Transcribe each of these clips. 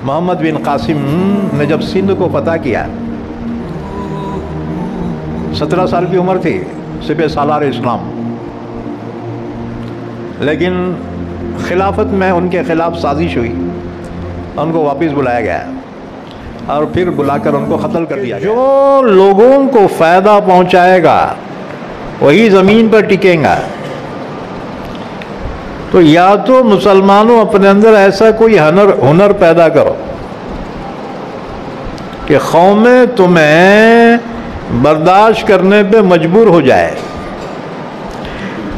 محمد بن قاسم نے جب سندھ کو فتح کیا، 17 سال کی عمر تھی، سپہ سالار اسلام، لیکن خلافت میں ان کے خلاف سازش ہوئی، ان کو واپس بلایا گیا اور پھر بلا کر ان کو قتل کر دیا گیا۔ جو لوگوں کو فائدہ پہنچائے گا وہی زمین پر ٹکیں گا۔ تو یا تو مسلمانوں اپنے اندر ایسا کوئی ہنر پیدا کرو کہ قومیں تمہیں برداشت کرنے پہ مجبور ہو جائے،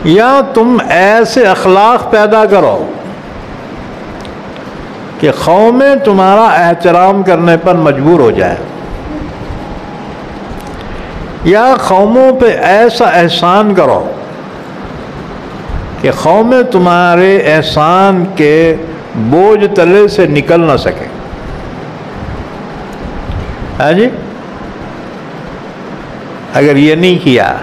یا تم ایسے اخلاق پیدا کرو کہ قومیں تمہارا احترام کرنے پر مجبور ہو جائے، یا قوموں پہ ایسا احسان کرو کہ قومیں تمہارے احسان کے بوجھ تلے سے نکل نہ سکے۔ ہاں جی، اگر یہ نہیں کیا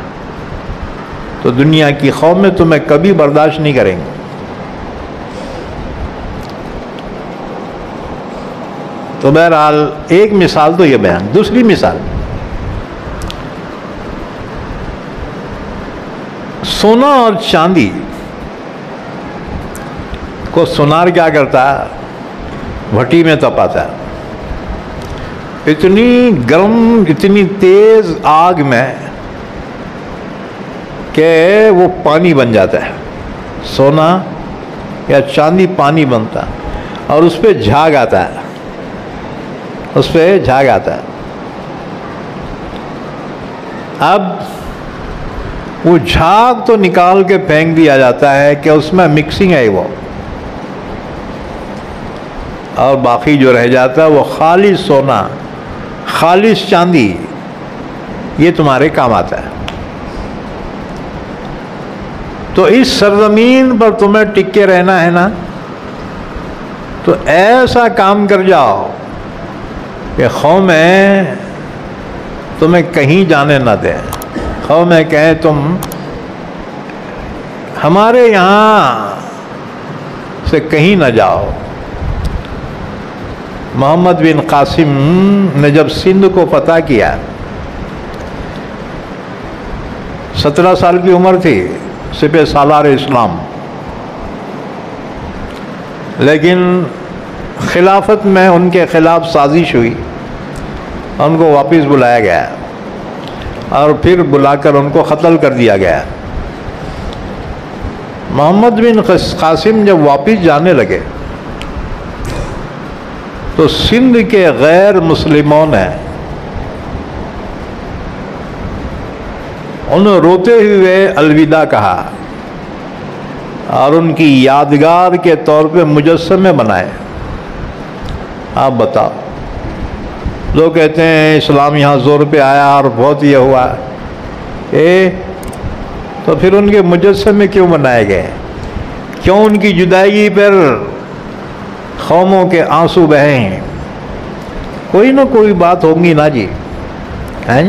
تو دنیا کی قومیں تمہیں کبھی برداشت نہیں کریں گے۔ تو بہرحال ایک مثال تو یہ بیان، دوسری مثال، سونا اور چاندی کو سونار کیا کرتا ہے؟ بھٹی میں تپاتا ہے، اتنی گرم اتنی تیز آگ میں کہ وہ پانی بن جاتا ہے، سونا یا چاندی پانی بنتا ہے اور اس پہ جھاگ آتا ہے، اس پہ جھاگ آتا ہے۔ اب وہ جھاگ تو نکال کے پھینک دیا جاتا ہے کہ اس میں مکسنگ ہے وہ، اور باقی جو رہ جاتا ہے وہ خالص سونا، خالص چاندی، یہ تمہارے کام آتا ہے۔ تو اس سرزمین پر تمہیں ٹکے رہنا ہے نا، تو ایسا کام کر جاؤ کہ قومیں تمہیں کہیں جانے نہ دیں، قومیں کہیں تم ہمارے یہاں سے کہیں نہ جاؤ۔ محمد بن قاسم نے جب سندھ کو فتح کیا، 17 سال کی عمر تھی، سپہ سالار اسلام، لیکن خلافت میں ان کے خلاف سازش ہوئی، ان کو واپس بلایا گیا اور پھر بلا کر ان کو قتل کر دیا گیا۔ محمد بن قاسم جب واپس جانے لگے تو سندھ کے غیر مسلموں نے انہیں روتے ہوئے الوداع کہا اور ان کی یادگار کے طور پہ مجسمے بنائے۔ آپ بتاؤ، لوگ کہتے ہیں اسلام یہاں زور پہ آیا اور بہت یہ ہوا، تو پھر ان کے مجسمے کیوں بنائے گئے؟ کیوں ان کی جدائی پر قوموں کے آنسو بہے ہیں؟ کوئی نہ کوئی بات ہوگی نا جی، ہیں؟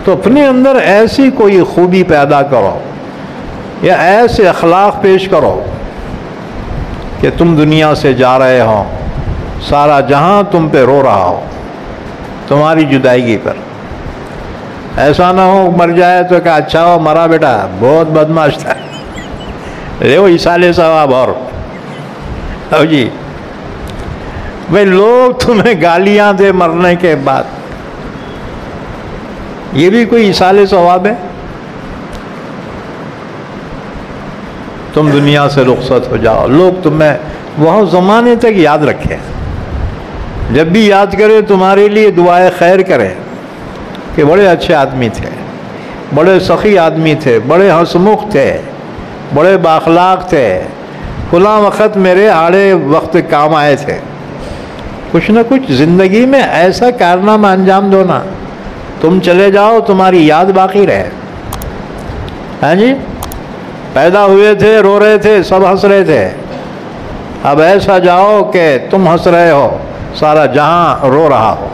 تو اپنے اندر ایسی کوئی خوبی پیدا کرو یا ایسے اخلاق پیش کرو کہ تم دنیا سے جا رہے ہو، سارا جہاں تم پہ رو رہا ہو تمہاری جدائیگی پر۔ ایسا نہ ہو مر جائے تو کہ اچھا ہو مرا بیٹا، بہت بدماش تھا، لے وہ ایصال ثواب۔ اور جی بھئی لوگ تمہیں گالیاں دے مرنے کے بعد، یہ بھی کوئی ایصال ثواب ہے؟ تم دنیا سے رخصت ہو جاؤ، لوگ تمہیں بہت زمانے تک یاد رکھیں، جب بھی یاد کرے تمہارے لیے دعائے خیر کرے کہ بڑے اچھے آدمی تھے، بڑے سخی آدمی تھے، بڑے ہنسمکھ تھے، بڑے بااخلاق تھے، فلاں وقت میرے آڑے وقت کام آئے تھے۔ کچھ نہ کچھ زندگی میں ایسا کارنامہ انجام دو نا، تم چلے جاؤ تمہاری یاد باقی رہے۔ ہاں جی، پیدا ہوئے تھے رو رہے تھے، سب ہنس رہے تھے، اب ایسا جاؤ کہ تم ہنس رہے ہو، سارا جہاں رو رہا ہو۔